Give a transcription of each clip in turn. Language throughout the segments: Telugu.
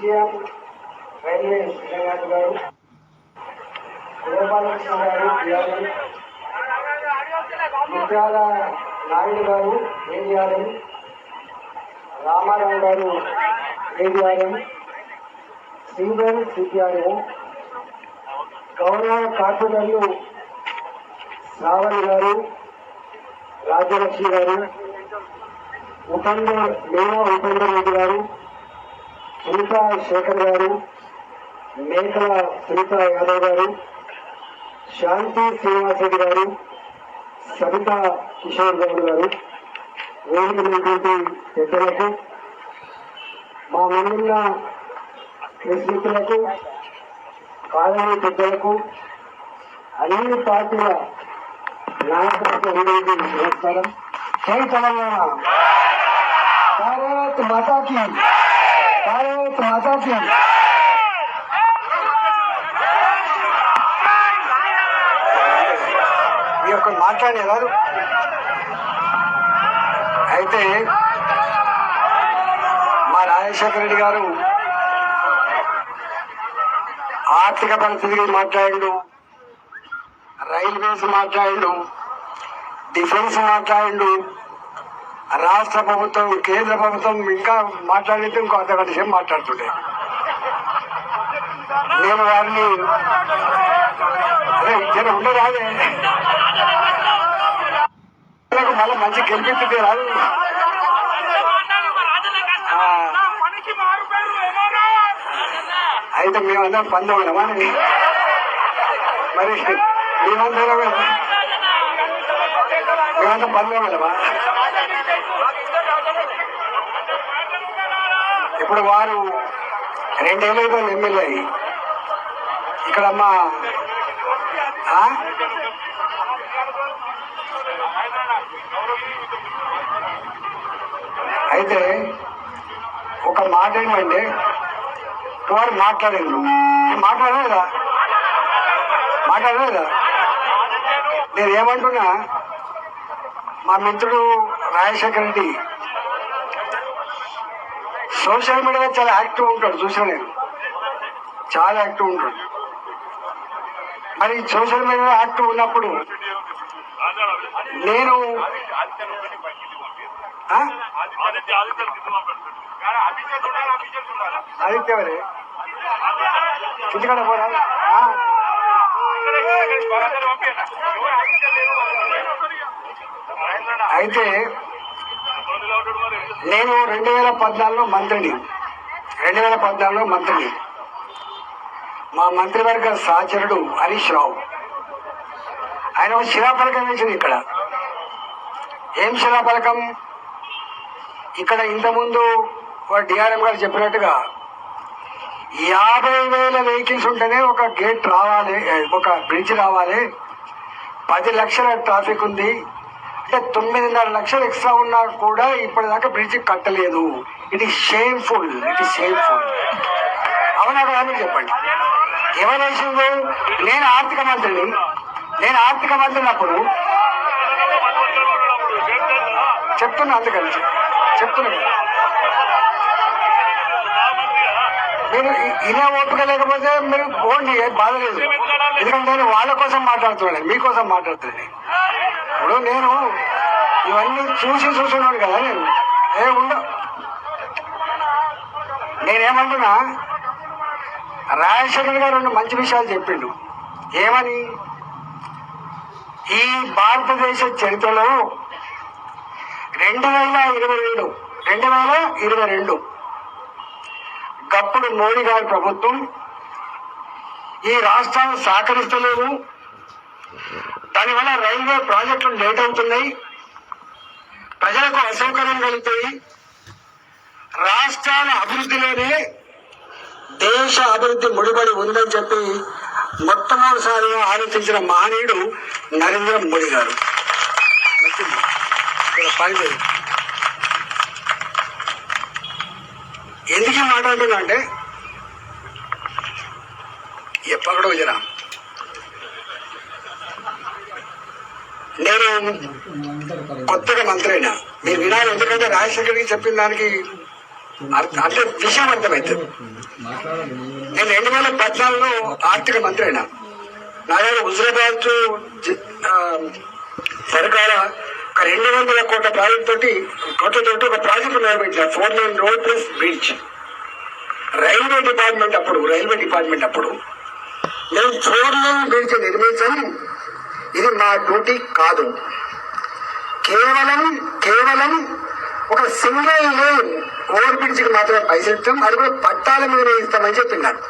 డీజీఎం రైల్వే శ్రీనాథ్ గారు, గోపాలకృష్ణ గారు టీఆర్ఎం, ముత్యాల నాయుడు గారు ఏడీఆర్ఎం, రామారావు గారు ఏడీఆర్ఎం, శ్రీధర్ సిపిఆర్ఎం, గౌరవ కార్పొరేటర్లు రావణ్ గారు, రాజ్యలక్ష్మి గారు, ఉపేందర్ రెడ్డి గారు, సునీతా శేఖర్ గారు, మేకల సునీతా యాదవ్ గారు, శాంతి శ్రీనివాసరెడ్డి గారు, సబితా కిషోర్ గౌడ్ గారు, వేదికైనటువంటి పెద్దలకు, మా ముందున్న మిత్రులకు, కాలనీ పెద్దలకు, అన్ని పార్టీల నాయకులకు అందరికీ నమస్కారం. జై తెలంగాణ, భారత్ మాతాకి, భారత్ మాతాకి. ఈ యొక్క మాట్లాడేవారు అయితే మా రాజశేఖర రెడ్డి గారు ఆర్థిక పరిస్థితి మాట్లాడిండు, రైల్వేస్ మాట్లాడిండు, డిఫెన్స్ మాట్లాడిండు, రాష్ట్ర ప్రభుత్వం కేంద్ర ప్రభుత్వం ఇంకా మాట్లాడితే ఇంకో అర్ధగంట సేపు మాట్లాడుతుండే. నేను వారిని అదే జనం ఉండరాదే మళ్ళీ మంచి గెలిపిస్తుంటే రాదు. అయితే మేమందరం పందోగలమా, మరి మేమంతా పందోగలమా? ఇప్పుడు వారు 2 ఏళ్ళైతే ఎమ్మెల్యే అయ్యి ఇక్కడ అమ్మా అయితే ఒక మాట ఏమంటే వారు మాట్లాడేది మాట్లాడలేదా నేను ఏమంటున్నా, మా మిత్రుడు రాజశేఖర రెడ్డి సోషల్ మీడియాలో చాలా యాక్టివ్ ఉంటాడు, చూసా నేను చాలా యాక్టివ్ ఉంటాడు. మరి సోషల్ మీడియాలో యాక్టివ్ ఉన్నప్పుడు నేను ఆదిత్యవరే చుట్టుకడ పోరా. అయితే నేను 2014లో మంత్రిని, మా మంత్రివర్గ సహచరుడు హరీష్ రావు ఆయన ఒక శిలాఫలకం వేసింది ఇక్కడ. ఏం శిలాఫలకం? ఇక్కడ ఇంతకుముందు డిఆర్ఎం గారు చెప్పినట్టుగా 50,000 వెహికల్స్ ఉంటేనే ఒక గేట్ రావాలి, ఒక బ్రిడ్జ్ రావాలి. 10 లక్షల ట్రాఫిక్ ఉంది అంటే 9.5 లక్షలు ఎక్స్ట్రా ఉన్నా కూడా ఇప్పటిదాకా బ్రిడ్జ్ కట్టలేదు. It is shameful. అవునా కదా మీరు చెప్పండి. ఎవరు వేసింది? నేను ఆర్థిక మంత్రిని అప్పుడు చెప్తున్నా, అందుకని చెప్తున్నా. మీరు ఇదే ఓపిక లేకపోతే మీరు పోండి, బాధ లేదు. ఎందుకంటే నేను వాళ్ళ కోసం మాట్లాడుతున్నాను, మీకోసం మాట్లాడుతున్నాను. ఇప్పుడు నేను ఇవన్నీ చూస్తున్నాను కదా, నేను నేనేమంటున్నా, రాజశేఖర్ గారు 2 మంచి విషయాలు చెప్పిండు. ఏమని? ఈ భారతదేశ చరిత్రలో 2022 గప్పుడు మోడీ గారి ప్రభుత్వం ఈ రాష్ట్రాలు సహకరిస్తలేదు, దానివల్ల రైల్వే ప్రాజెక్టులు లేట్ అవుతున్నాయి, ప్రజలకు అసౌకర్యం కలుగుతాయి, రాష్ట్రాల అభివృద్ధిలోనే దేశ అభివృద్ధి ముడిపడి ఉందని చెప్పి మొట్టమొదటిసారిగా ఆలోచించిన మహనీయుడు నరేంద్ర మోడీ గారు. ఎందుకు మాట్లాడుతున్నా అంటే ఎప్పటికో జరా నేను కొత్తగా మంత్రి అయినా మీరు వినాలి. ఎందుకంటే రాజశేఖర్కి చెప్పిన దానికి అంటే విషయం అర్థమవుతుంది. నేను 2014లో ఆర్థిక మంత్రి అయినా. నా దగ్గర హుజరాబాద్ సరికాల 200 కోట్ల ప్రాజెక్ట్ తోటి ఒక ప్రాజెక్టు నిర్వహించిన 4 line road plus bridge. Railway department అప్పుడు నేను 4 లైన్ బ్రిడ్జ్ నిర్మించడం ఇది మా డ్యూటీ కాదు. కేవలం ఒక సింగిల్ లైన్ ఓవర్ బ్రిడ్జ్కి మాత్రమే పైసలు ఇస్తాం, అది కూడా పట్టాల మీద ఇస్తామని చెప్పినాను.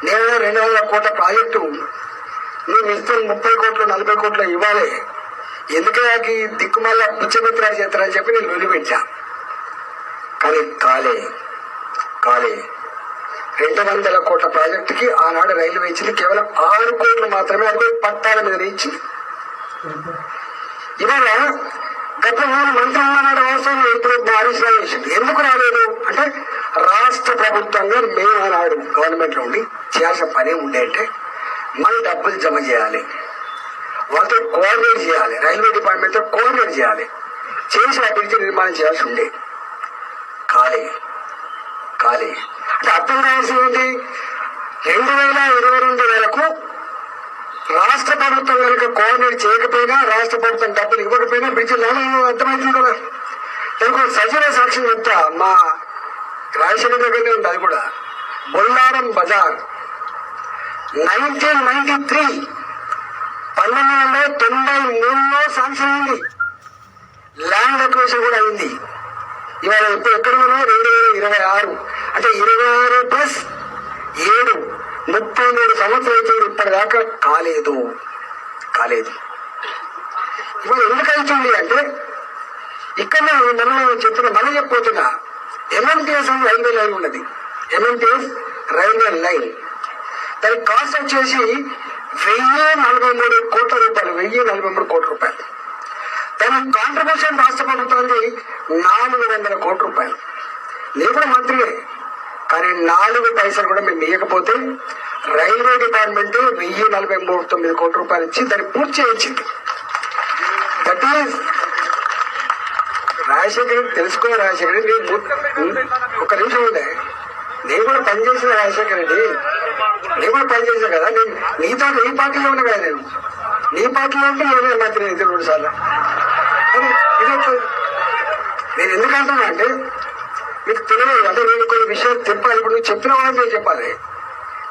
నేను 200 కోట్ల ప్రాజెక్టు మేము ఇస్తాం 30 కోట్లు 40 కోట్లు ఇవ్వాలి, ఎందుకంటే దిక్కుమల్ల పిచ్చమిత్రాలు చేస్తారని చెప్పి నేను వదిలిపెట్టా. కానీ కాలే 200 కోట్ల ప్రాజెక్టుకి ఆనాడు రైల్వే ఇచ్చింది కేవలం 6 కోట్లు మాత్రమే, అది కూడా పట్టాల మీద ఇచ్చింది. ఇవాళ గత 3 మంత్రులు ఉన్నాడు అవసరం ఇప్పుడు హరీష్ రావు వేసింది. ఎందుకు రాలేదు అంటే రాష్ట్ర ప్రభుత్వంగా మేము ఆనాడు గవర్నమెంట్ లో ఉండి చేయాల్సిన పని ఉండే అంటే మన డబ్బులు జమ చేయాలి, వాళ్ళతో కోఆర్డినేట్ చేయాలి, రైల్వే డిపార్ట్మెంట్ తో కోఆర్డినేట్ చేయాలి, చేసి అభివృద్ధి నిర్మాణం చేయాల్సి ఉండే. ఖాళీ అంటే అర్థం కావాల్సింది ఏంటి, 2022 వరకు రాష్ట్ర ప్రభుత్వం కనుక కోఆర్డినేట్ చేయకపోయినా, రాష్ట్ర ప్రభుత్వం డబ్బులు ఇవ్వకపోయినా బ్రిడ్జ్ అర్థమవుతుంది కదా. దానికి సజీవ సాక్ష్యం చెప్తా, మా రాజశేఖర దగ్గరనే ఉంది. అది కూడా బొల్లారం బజార్ 1993 1993లో శాంక్షన్ అయింది, ల్యాండ్ అక్విజిషన్ కూడా అయింది. ఇవాళ ఇప్పుడు ఎక్కడ ఉన్నాం 2026 అంటే 26 ప్లస్ 7 33 సంవత్సరాలు ఇప్పటిదాకా కాలేదు. ఇవాళ ఎందుకు అవుతుంది అంటే ఇక్కడ మనం చెప్పిన మళ్ళీ చెప్పబోతున్నా, MMTS రైల్వే లైన్ ఉన్నది. MMTS రైల్వే లైన్ దాని కాస్ట్ వచ్చేసి 1043 కోట్ల రూపాయలు. 1043 కోట్ల రూపాయలు. దాని కాంట్రిబ్యూషన్ రాష్ట్ర ప్రభుత్వానికి 400 కోట్ల రూపాయలు. నేను కూడా మంత్రిగా, కానీ 4 పైసలు కూడా మేము ఇవ్వకపోతే రైల్వే డిపార్ట్మెంట్ 1049 కోట్ల రూపాయలు ఇచ్చి దాన్ని పూర్తి చేయించింది. దట్ ఈస్ రాజశేఖర్ తెలుసుకో. రాజశేఖర్ రెడ్డి ఒక నిమిషం ఉండే, నేను కూడా పనిచేసిన రాజశేఖర్ రెడ్డి, నేను కూడా పనిచేసా కదా. నేను నీతో నీ పార్టీలో ఉన్నా కదా, నేను నీ పార్టీలో ఉంటే నేనే మంత్రి అయితే 2 సార్లు. ఇది నేను ఎందుకంటున్నా అంటే మీకు తెలియదు, అంటే నేను కొన్ని విషయాలు చెప్పాలి. ఇప్పుడు నువ్వు చెప్పిన వాళ్ళు నేను చెప్పాలి.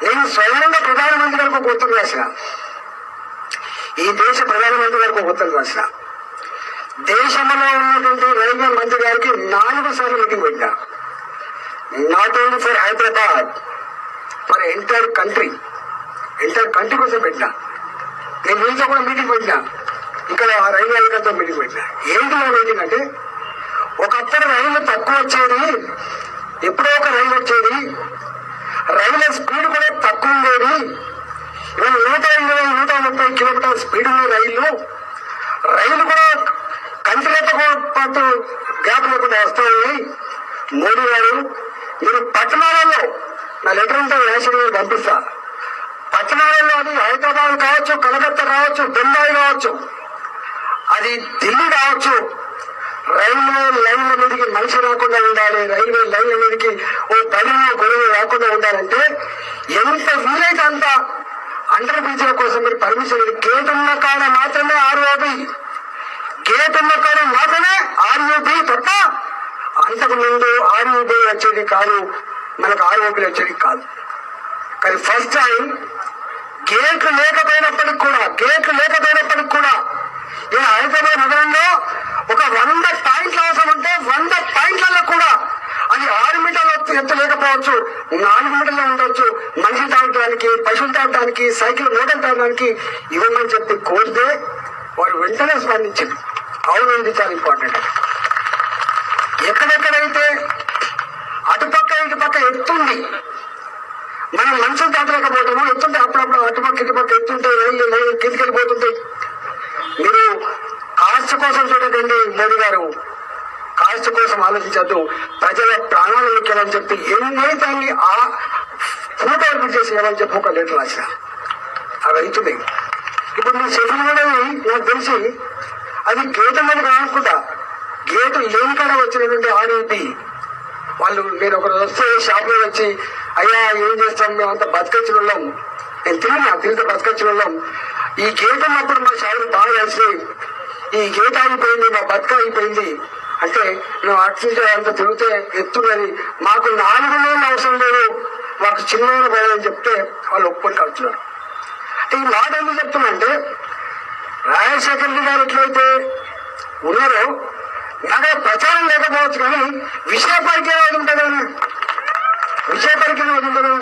నేను స్వయంగా ప్రధానమంత్రి గారికి ఒక ఉత్తరం రాసిన, ఈ దేశ ప్రధానమంత్రి గారికి ఒక ఉత్తరం రాసిన, దేశంలో ఉన్నటువంటి రైల్వే మంత్రి గారికి 4 సార్లు మీటింగ్ పెట్టినా. Not only for Hyderabad, for entire country కోసం పెట్టినా. నేను వీళ్ళతో కూడా మీటింగ్ పెట్టినా, ఇక్కడ రైల్వే అధికారులతో మీటింగ్ పెట్టినా. ఏంటి మీటింగ్ అంటే, ఒకప్పుడు రైలు తక్కువ వచ్చేది, ఎప్పుడో ఒక రైలు వచ్చేది, రైలు స్పీడ్ కూడా తక్కువ ఉండేది. ఇవాళ 120-130 కిలోమీటర్ల స్పీడ్ ఉన్న రైలు కూడా కంట్రీలతో పాటు గ్యాప్ లేకుండా వస్తాయి. మోడీ గారు మీరు పట్టణాలలో, నా లెటర్ ఉంటే రాజశేఖర్ పంపిస్తా, పట్టణాలలో అది హైదరాబాద్ కావచ్చు, కలకత్తా కావచ్చు, బొంబాయి కావచ్చు, అది ఢిల్లీ కావచ్చు, రైల్వే లైన్ల మీదకి మనిషి రాకుండా ఉండాలి, రైల్వే లైన్ల మీదకి ఓ పడిన గొడవ రాకుండా ఉండాలంటే ఎంత వీలైతే అంత అండర్ బ్రిడ్జ్ల కోసం మీరు పర్మిషన్, గేట్ ఉన్న కాడ మాత్రమే ROB, గేట్ ఉన్న కాడ మాత్రమే RUB తప్ప అంతకు ముందు RUB వచ్చేది కాదు, మనకు ROB వచ్చేది కాదు. కానీ ఫస్ట్ టైం గేట్లు లేకపోయినప్పటికి కూడా ఇలా హైదరాబాద్ నగరంలో ఒక 100 పాయింట్ల అవసరం ఉంటే 100 పాయింట్లలో కూడా అది 6 మీటర్ల ఎత్తు లేకపోవచ్చు, 4 మీటర్లు ఉండొచ్చు. మనిషి తాగడానికి, పశువులు తాగడానికి, సైకిల్ మోటార్ తాగడానికి ఇవ్వమని చెప్పి కోరితే వారు వెంటనే స్పందించింది. అవును, ఇది చాలా ఇంపార్టెంట్. ఎక్కడెక్కడైతే అటుపక్క ఇటుపక్క ఎత్తుంది, మనం మనుషులు తాగలేకపోతాము, ఎత్తుంటే అప్పుడప్పుడు అటుపక్క ఇటుపక్క ఎత్తుంటే రైలు కిందికి వెళ్ళిపోతుంటాయి. మీరు కాస్ట్ కోసం చూడకండి, మోడీ గారు కాస్ట్ కోసం ఆలోచించద్దు, ప్రజల ప్రాణాలు ముఖ్యాలని చెప్పి ఎన్నైతే ఆ ఫోటో అడ్మిట్ చేసేయాలని చెప్పి ఒక లెటర్ రాసిన. అవి అవుతుంది. ఇప్పుడు మీరు చెప్పిన నాకు తెలిసి అది గేట్ అనేది కానుకుంటా, గేటు లేని కాడ వచ్చినటువంటి RUB వాళ్ళు, నేను ఒకరు వస్తే షాప్ లో వచ్చి అయ్యా ఏం చేస్తాం మేమంతా బతకచ్చిన వాళ్ళం, నేను తిరిగితే బతకచ్చిన వాళ్ళం, ఈ గేట్ అన్నప్పుడు మా షాపులు బాగా కలిసినాయి, ఈ గేట్ ఆగిపోయింది, మా బతుక అయిపోయింది అంటే మేము అట్లా అంత తిరిగితే ఎత్తున్నది, మాకు 4 నెలలు అవసరం లేదు, మాకు చిన్న భయం చెప్తే వాళ్ళు ఒప్పుకొని కడుతున్నారు. అంటే ఈ మాట ఎందుకు చెప్తున్నా, రాజశేఖర రెడ్డి గారు ఎట్లయితే ఉన్నారో నాకు ప్రచారం లేకపోవచ్చు కానీ విషయ పరిచయం ఏది ఉంటుంది, విషయ పరిచయం ఏది ఉంటుంది.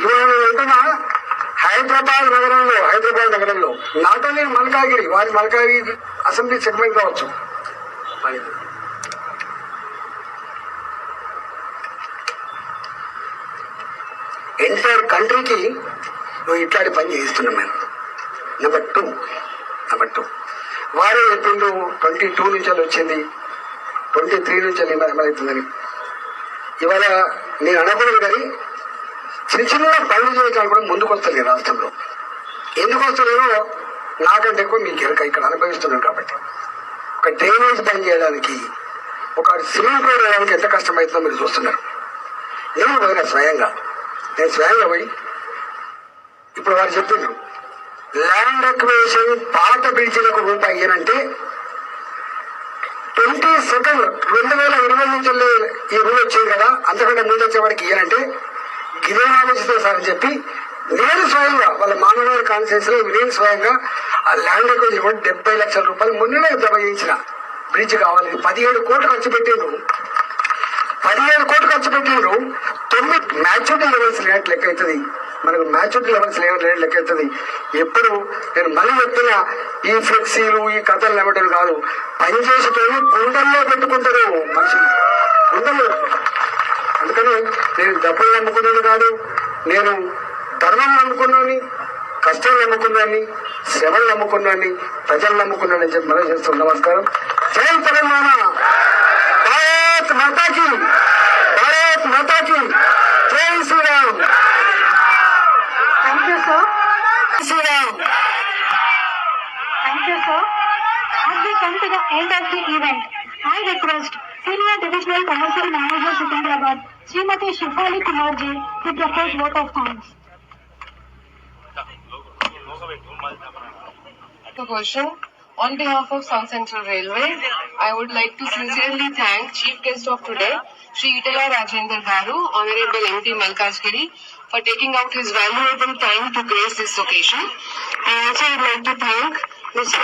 ఇవాళ వెళ్తున్నా హైదరాబాద్ నగరంలో నాట్ ఓన్లీ మల్కాగిరి, వారి మల్కాగిరి అసెంబ్లీ సెగ్మెంట్ కావచ్చు, ఎంటైర్ కంట్రీకి నువ్వు ఇట్లాంటి పని చేస్తున్నాం మేము. నెంబర్ టూ వారే చెప్పిండు 22 నుంచి వచ్చింది, 23 నుంచి ఏమవుతుందని. ఇవాళ నేను అనకూడదు కానీ చిన్న పనులు చేయడానికి కూడా ముందుకు వస్తలేదు రాష్ట్రంలో. ఎందుకు వస్తలేదో నాకంటే ఎక్కువ మీకు ఎరక, ఇక్కడ అనుభవిస్తున్నాను కాబట్టి. ఒక డ్రైనేజ్ పని చేయడానికి, ఒక సిమెంట్ రోడ్ వేయడానికి ఎంత కష్టమవుతుందో మీరు చూస్తున్నారు. నేను పోయినా స్వయంగా పోయి ఇప్పుడు వారు చెప్పిండ్రు ల్యాండ్ ఎక్వేషన్ పాత బ్రిడ్జిలకు రూపాయి ఇయ్యనంటే 22 2020 నుంచి ఈ రూల్ వచ్చింది కదా, అంతకంటే ముందు వచ్చేవాడికి ఇయ్యనంటే ఇదే ఆలోచిస్తారు సార్ అని చెప్పి నేను స్వయంగా వాళ్ళ మానవ కాన్ఫరెన్స్ లో నేను స్వయంగా ఆ ల్యాండ్ ఎక్వేషన్ 70 లక్షల రూపాయలు మొన్ననే జమ చేయించిన. బ్రిడ్జ్ కావాలి, 17 కోట్లు ఖర్చు పెట్టిండ్రు, 9 మ్యాచ్యూరిటీ లెవెల్స్ లేనట్టు లెక్క అవుతుంది, మనకు మ్యాచ్యూరిటీ లెవెల్స్ లేనట్టు లెక్క అవుతుంది. ఎప్పుడు నేను మళ్ళీ చెప్తున్నా, ఈ ఫ్లెక్సీలు ఈ కథలు నమ్మటం కాదు, పనిచేసేటోళ్ళు గుండెల్లో పెట్టుకుంటారు మనుషులు, గుండెల్లో. అందుకని నేను డబ్బులు నమ్ముకున్నాను కాదు, నేను ధర్మం నమ్ముకున్నాను, కష్టం నమ్ముకున్నాను, శ్రమలు నమ్ముకున్నాను, ప్రజలు నమ్ముకున్నాను అని చెప్పి మనం చేస్తాం. నమస్కారం. జై తెలంగాణ, భారత్ మాతాకి, జై Sriram. Thank you, sir. As we come to the end of the event, I request Senior Divisional Commercial Manager Secunderabad, Srimati Shifali Kumarji, to propose vote of thanks. Question. On behalf of South Central Railway, I would like to sincerely thank Chief Guest of today, Shri Itala Rajendra Garu, Honorable MP Malkajgiri, for taking out his valuable time to grace this occasion. I also would like to thank Mr.